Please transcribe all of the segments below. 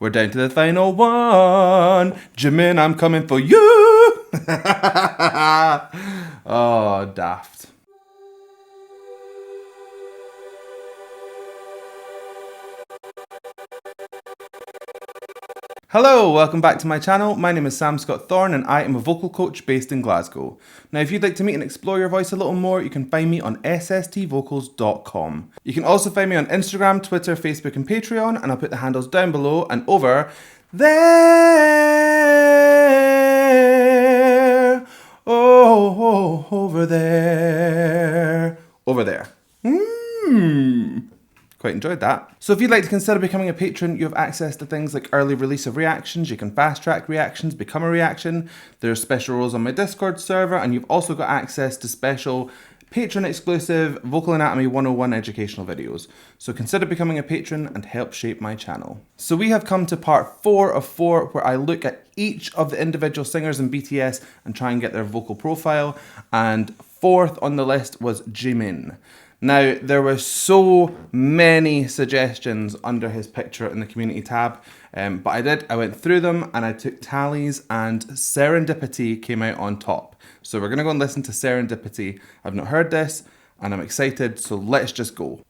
We're down to the final one. Jimin, I'm coming for you. Oh, daft. Hello, welcome back to my channel. My name is Sam Scott-Thorne and I am a vocal coach based in Glasgow. Now, if you'd like to meet and explore your voice a little more, you can find me on sstvocals.com. You can also find me on Instagram, Twitter, Facebook and Patreon, and I'll put the handles down below and over there. Oh, over there. Over there. Quite enjoyed that. So if you'd like to consider becoming a patron, you have access to things like early release of reactions, you can fast track reactions, become a reaction, there's special roles on my Discord server, and you've also got access to special patron exclusive Vocal Anatomy 101 educational videos. So consider becoming a patron and help shape my channel. So we have come to part 4 of 4 where I look at each of the individual singers in BTS and try and get their vocal profile, and fourth on the list was Jimin. Now, there were so many suggestions under his picture in the community tab, but I went through them and I took tallies, and Serendipity came out on top. So we're gonna go and listen to Serendipity. I've not heard this and I'm excited, so let's just go.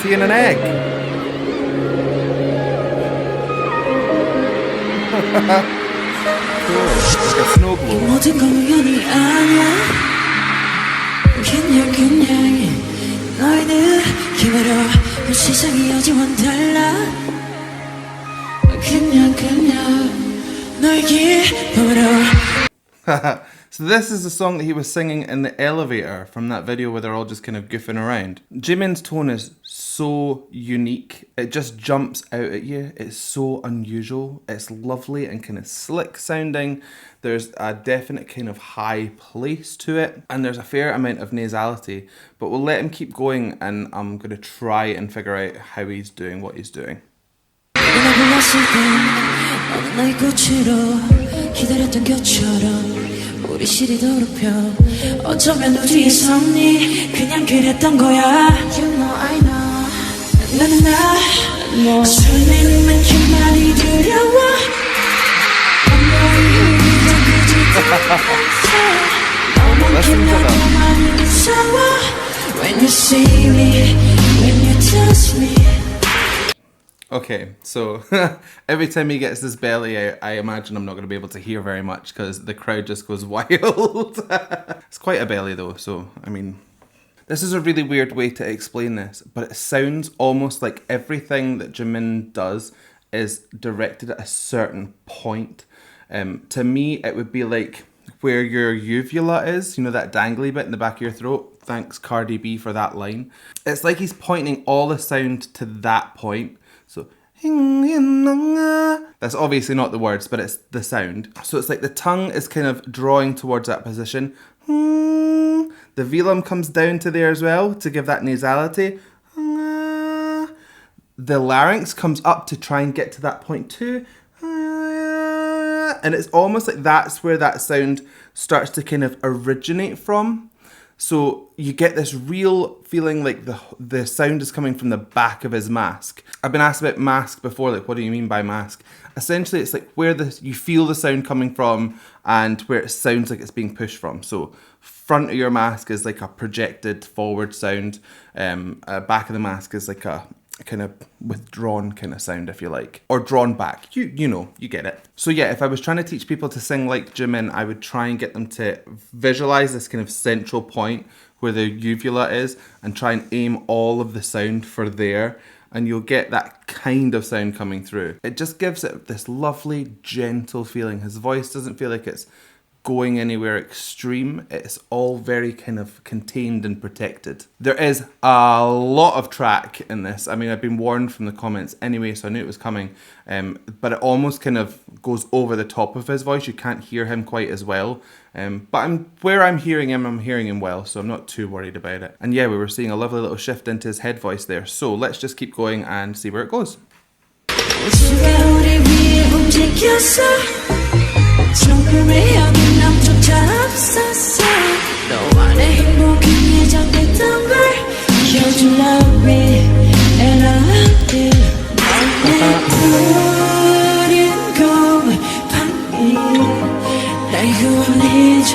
In an egg. Cool. Like a snow globe. So this is the song that he was singing in the elevator from that video where they're all just kind of goofing around. Jimin's tone is so unique. It just jumps out at you. It's so unusual. It's lovely and kind of slick sounding. There's a definite kind of high place to it, and there's a fair amount of nasality, but we'll let him keep going and I'm going to try and figure out how he's doing what he's doing. 우리 실이 더럽혀 어쩌면 우리의 섭리 그냥 그랬던 거야 You know I know 나는 나 설레는 만큼 많이 두려워 너만큼 나도 많이 무서워 When you see me, when you touch me. Okay, so every time he gets this belly out, I imagine I'm not going to be able to hear very much because the crowd just goes wild. It's quite a belly though, so I mean, this is a really weird way to explain this, but it sounds almost like everything that Jimin does is directed at a certain point. To me, it would be like where your uvula is, you know, that dangly bit in the back of your throat. Thanks Cardi B for that line. It's like he's pointing all the sound to that point. So, that's obviously not the words, but it's the sound. So it's like the tongue is kind of drawing towards that position. The velum comes down to there as well to give that nasality. The larynx comes up to try and get to that point too. And it's almost like that's where that sound starts to kind of originate from. So you get this real feeling like the sound is coming from the back of his mask. I've been asked about mask before, like what do you mean by mask? Essentially it's like where you feel the sound coming from and where it sounds like it's being pushed from. So front of your mask is like a projected forward sound. Back of the mask is like a kind of withdrawn kind of sound, if you like, or drawn back. You know, you get it. So yeah, if I was trying to teach people to sing like Jimin, I would try and get them to visualize this kind of central point where the uvula is and try and aim all of the sound for there, and you'll get that kind of sound coming through. It just gives it this lovely, gentle feeling. His voice doesn't feel like it's going anywhere extreme. It's all very kind of contained and protected. There is a lot of track in this. I mean, I've been warned from the comments anyway, so I knew it was coming. But it almost kind of goes over the top of his voice. You can't hear him quite as well. But where I'm hearing him well, so I'm not too worried about it. And yeah, we were seeing a lovely little shift into his head voice there. So let's just keep going and see where it goes. 죽음의 여긴 남조차 없었어 너와 내 행복이 예정됐던 걸 You're love me and I love you 너의 푸른 골방이 날 구원해준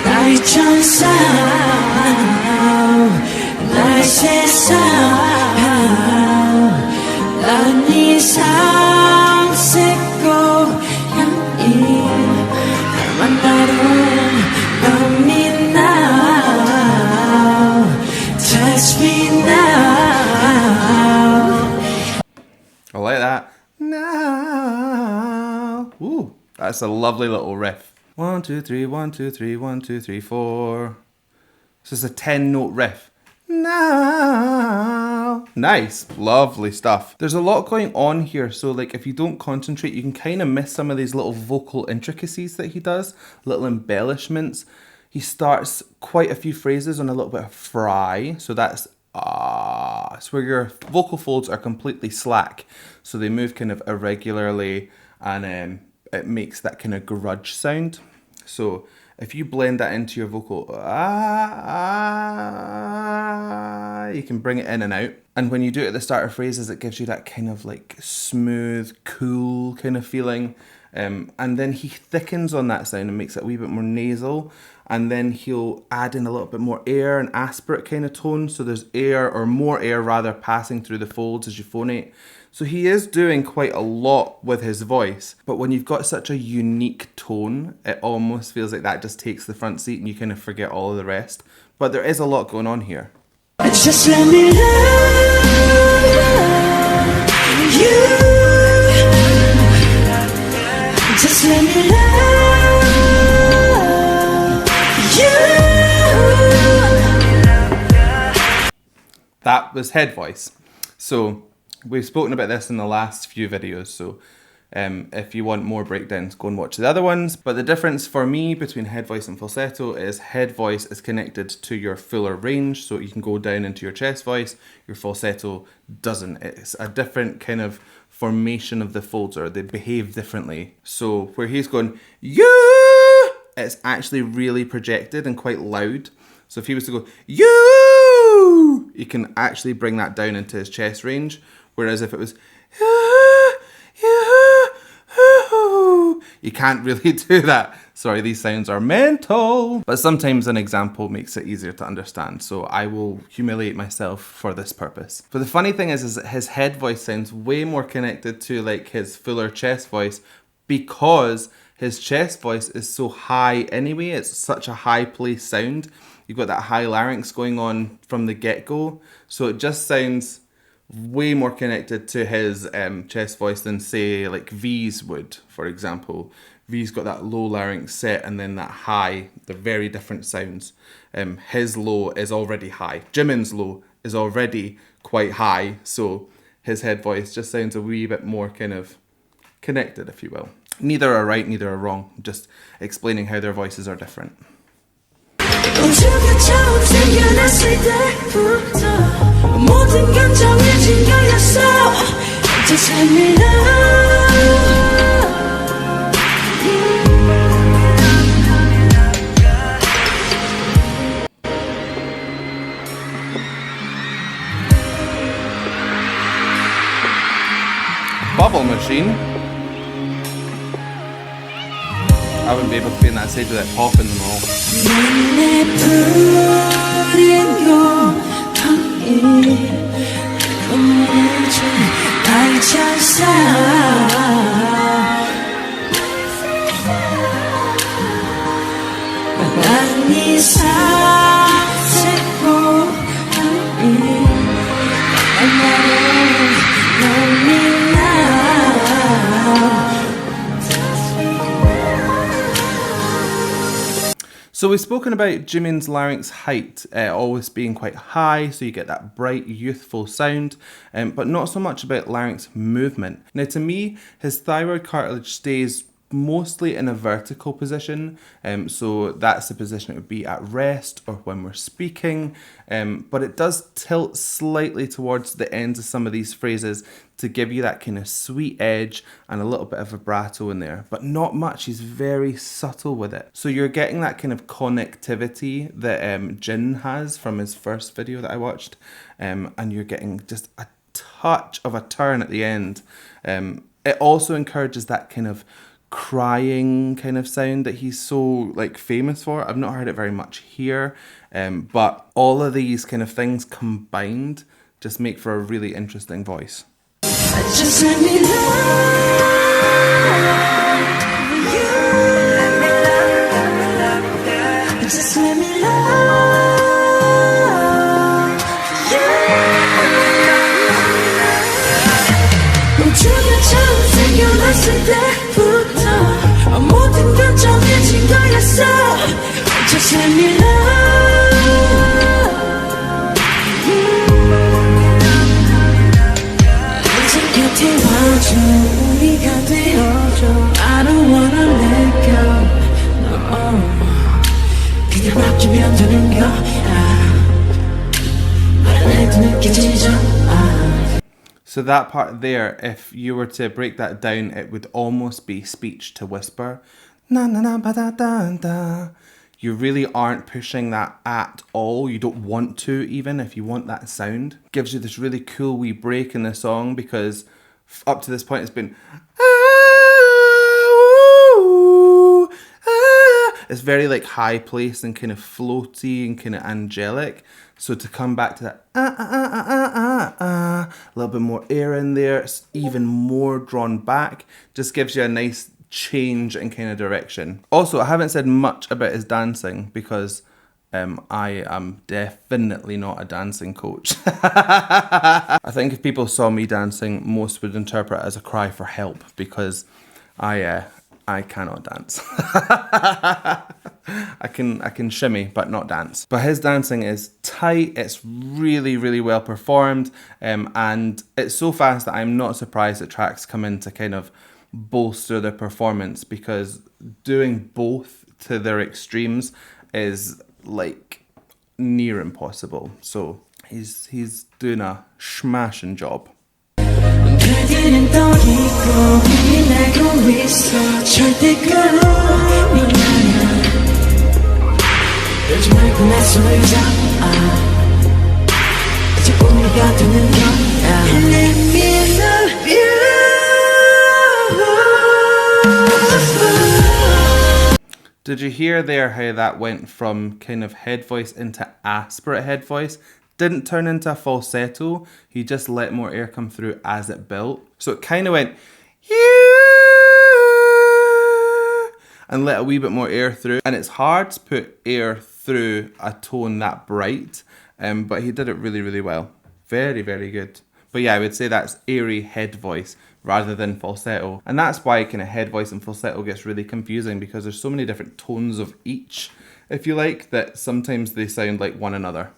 나의 천사 나의 세상 난 이상 새고 향이 날 만나러 Love me now Touch me now I like that. Now. Ooh, that's a lovely little riff. 1, 2, 3, 1, 2, 3, 1, 2, 3, 4. This is a 10-note riff. Now. Nice, lovely stuff. There's a lot going on here, so like if you don't concentrate, you can kind of miss some of these little vocal intricacies that he does, little embellishments. He starts quite a few phrases on a little bit of fry, so that's it's where your vocal folds are completely slack, so they move kind of irregularly, and it makes that kind of grudge sound. So if you blend that into your vocal, you can bring it in and out. And when you do it at the start of phrases, it gives you that kind of like smooth, cool kind of feeling. And then he thickens on that sound and makes it a wee bit more nasal. And then he'll add in a little bit more air and aspirate kind of tone. So there's air, or more air rather, passing through the folds as you phonate. So he is doing quite a lot with his voice. But when you've got such a unique tone, it almost feels like that just takes the front seat and you kind of forget all of the rest. But there is a lot going on here. Just let me love you Just let me love you That was head voice. So we've spoken about this in the last few videos, so if you want more breakdowns, go and watch the other ones. But the difference for me between head voice and falsetto is head voice is connected to your fuller range, so you can go down into your chest voice. Your falsetto doesn't. It's a different kind of formation of the folds, or they behave differently. So where he's going, you, it's actually really projected and quite loud. So if he was to go, you can actually bring that down into his chest range. Whereas if it was, you can't really do that. Sorry, these sounds are mental. But sometimes an example makes it easier to understand, so I will humiliate myself for this purpose. But the funny thing is that his head voice sounds way more connected to like his fuller chest voice, because his chest voice is so high anyway. It's such a high place sound. You've got that high larynx going on from the get-go, so it just sounds way more connected to his chest voice than say like V's would, for example. V's got that low larynx set and then that high. They're very different sounds. His low is already high. Jimin's low is already quite high, so his head voice just sounds a wee bit more kind of connected, if you will. Neither are right, neither are wrong. I'm just explaining how their voices are different. 우주가 처음 생겨났을 때부터 모든 감정을 진거렸어 Just let me Bubble machine. I wouldn't be able to be in that stage without popping them all. 내 푸른 골방이 꿈꿔준 나의 천사 난 이상 새고 향이 Love me now So we've spoken about Jimin's larynx height always being quite high, so you get that bright, youthful sound, but not so much about larynx movement. Now to me, his thyroid cartilage stays mostly in a vertical position, so that's the position it would be at rest or when we're speaking, but it does tilt slightly towards the ends of some of these phrases to give you that kind of sweet edge and a little bit of vibrato in there, but not much. He's very subtle with it. So you're getting that kind of connectivity that Jin has from his first video that I watched, and you're getting just a touch of a turn at the end. It also encourages that kind of crying kind of sound that he's so like famous for. I've not heard it very much here, but all of these kind of things combined just make for a really interesting voice. Just let me love you. Just let me love you. 우주가 처음 생겨났을 때부터 모든 건 정해진 거였어. Just let me love you. 이제 곁에 와줘 우리가 되어줘 I don't wanna let go no. 그냥 맡기면 되는 거야 말해도 느껴지죠 So that part there, if you were to break that down, it would almost be speech to whisper. Na na na ba da da da. You really aren't pushing that at all. You don't want to, even if you want that sound. Gives you this really cool wee break in the song, because up to this point it's been it's very like high placed and kind of floaty and kind of angelic. So to come back to that a little bit more air in there, it's even more drawn back, just gives you a nice change in kind of direction. Also, I haven't said much about his dancing because I am definitely not a dancing coach. I think if people saw me dancing, most would interpret it as a cry for help, because I cannot dance. I can shimmy but not dance. But his dancing is tight, it's really, really well performed, and it's so fast that I'm not surprised that tracks come in to kind of bolster their performance, because doing both to their extremes is like near impossible. So he's doing a smashing job. 별들은 떠있고 빛이 나고 있어 절대 끌어오니 않아 그러지 말고 내 손을 잡아 이제 우리가 되는 거야 Let me love you. Did you hear there how that went from kind of head voice into aspirate head voice? Didn't turn into a falsetto, he just let more air come through as it built. So it kind of went, and let a wee bit more air through. And it's hard to put air through a tone that bright, but he did it really, really well. Very, very good. But yeah, I would say that's airy head voice rather than falsetto. And that's why kind of head voice and falsetto gets really confusing, because there's so many different tones of each, if you like, that sometimes they sound like one another.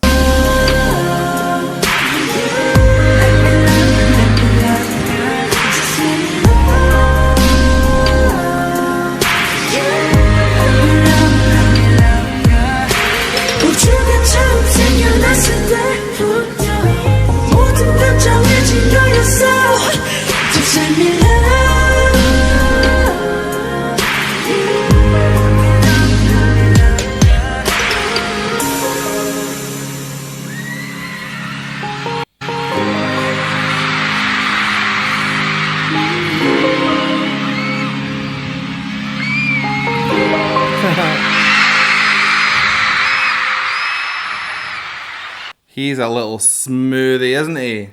He's a little smoothie, isn't he?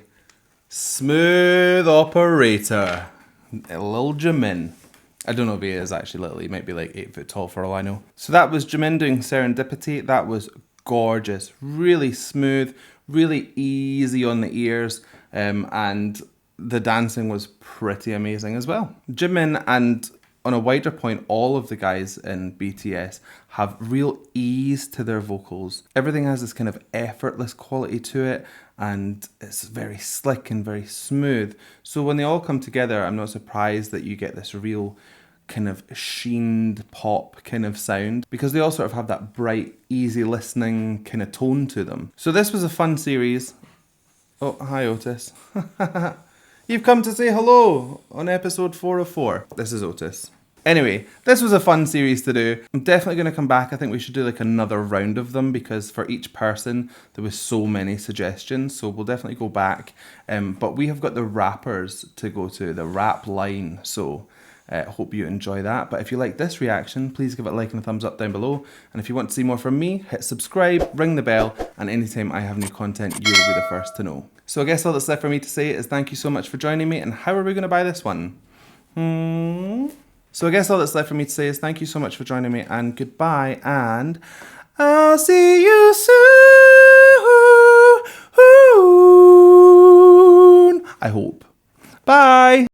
Smooth operator. A little Jimin. I don't know if he is actually little. He might be like 8 foot tall for all I know. So that was Jimin doing Serendipity. That was gorgeous. Really smooth. Really easy on the ears. And the dancing was pretty amazing as well. Jimin, and on a wider point, all of the guys in BTS have real ease to their vocals. Everything has this kind of effortless quality to it, and it's very slick and very smooth. So when they all come together, I'm not surprised that you get this real kind of sheened pop kind of sound, because they all sort of have that bright, easy listening kind of tone to them. So this was a fun series. Oh, hi Otis. You've come to say hello on episode 404. This is Otis. Anyway, this was a fun series to do. I'm definitely going to come back. I think we should do like another round of them, because for each person there was so many suggestions. So we'll definitely go back. But we have got the rappers to go to, the rap line. So hope you enjoy that. But if you like this reaction, please give it a like and a thumbs up down below. And if you want to see more from me, hit subscribe, ring the bell, and anytime I have new content, you will be the first to know. So I guess all that's left for me to say is thank you so much for joining me. And how are we going to buy this one? So I guess all that's left for me to say is thank you so much for joining me, and goodbye, and I'll see you soon. I hope. Bye.